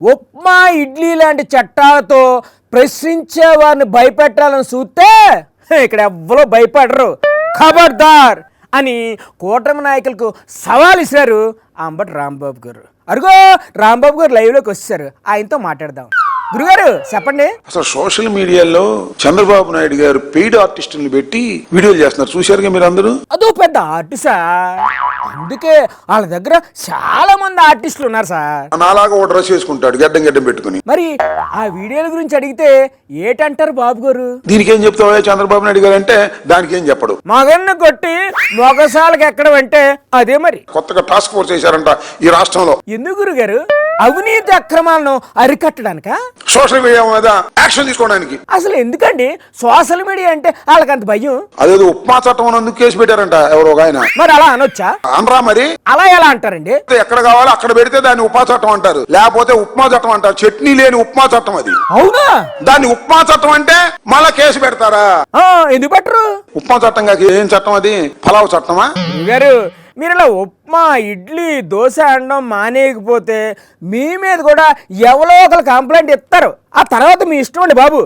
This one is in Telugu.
ఉప్మా ఇడ్లీ లాంటి చట్టాలతో ప్రశ్నించే వారిని భయపెట్టాలని చూస్తే ఇక్కడ ఎవ్వరూ భయపడరు. ఖబర్దార్ అని కూటమి నాయకులకు సవాల్ ఇచ్చారు అంబటి రాంబాబు గారు. అరుగో రాంబాబు గారు లైవ్లోకి వచ్చారు, ఆయనతో మాట్లాడదాం. గురుగారు చెప్పండి. అసలు సోషల్ మీడియాలో చంద్రబాబు నాయుడు గారు పెయిడ్ ఆర్టిస్టులను పెట్టి వీడియోలు చేస్తున్నారు, చూశారుగా మీరు అందరూ. అదో పెద్ద ఆర్టిస్టా, అందుకే వాళ్ళ దగ్గర చాలా మంది ఆర్టిస్టులు ఉన్నారు సార్. నాలాగా ఓ డ్రెస్ వేసుకుంటాడు గడ్డం పెట్టుకుని. మరి ఆ వీడియోల గురించి అడిగితే ఏటంటారు బాబు గారు? దీనికి ఏం చెప్తావా చంద్రబాబు నాయుడు గారు అంటే దానికి ఏం చెప్పడు. మగన్ను కొట్టి మొగసాలకు ఎక్కడం అంటే అదే మరి. కొత్తగా టాస్క్ ఫోర్స్ చేశారంట ఈ రాష్ట్రంలో. ఎందుకు గురుగారు? అవినీతి అక్రమాలను అరికట్టడానిక? సోషల్ మీడియా మీద యాక్షన్ తీసుకోవడానికి. అసలు ఎందుకండి సోషల్ మీడియా అంటే వాళ్ళకంత భయం? అదేదో ఉప్మా చట్టం అందుకు కేసు పెట్టారంట ఎవరో ఆయన. మరి అలా అనొచ్చా? అనరా మరి. అలా ఎలా అంటారండి? ఎక్కడ కావాలో అక్కడ పెడితే దాన్ని ఉప్మా చట్టం అంటారు, లేకపోతే ఉప్మా చట్టం అంటారు. చట్నీ లేని ఉప్మా చట్టం అది. అవునా? దాన్ని ఉప్మా చట్టం అంటే మళ్ళా కేసు పెడతారా? ఎందుకు పెట్టరు? ఉప్మా చట్టం కాక ఏం చట్టం అది? పలావ్ చట్టమా? గారు మీరు ఇలా ఉప్మా ఇడ్లీ దోశ అనడం మానేయకపోతే మీ మీద కూడా ఎవరో ఒకరు కంప్లైంట్ ఇస్తారు. ఆ తర్వాత మీ ఇష్టం అండి బాబు.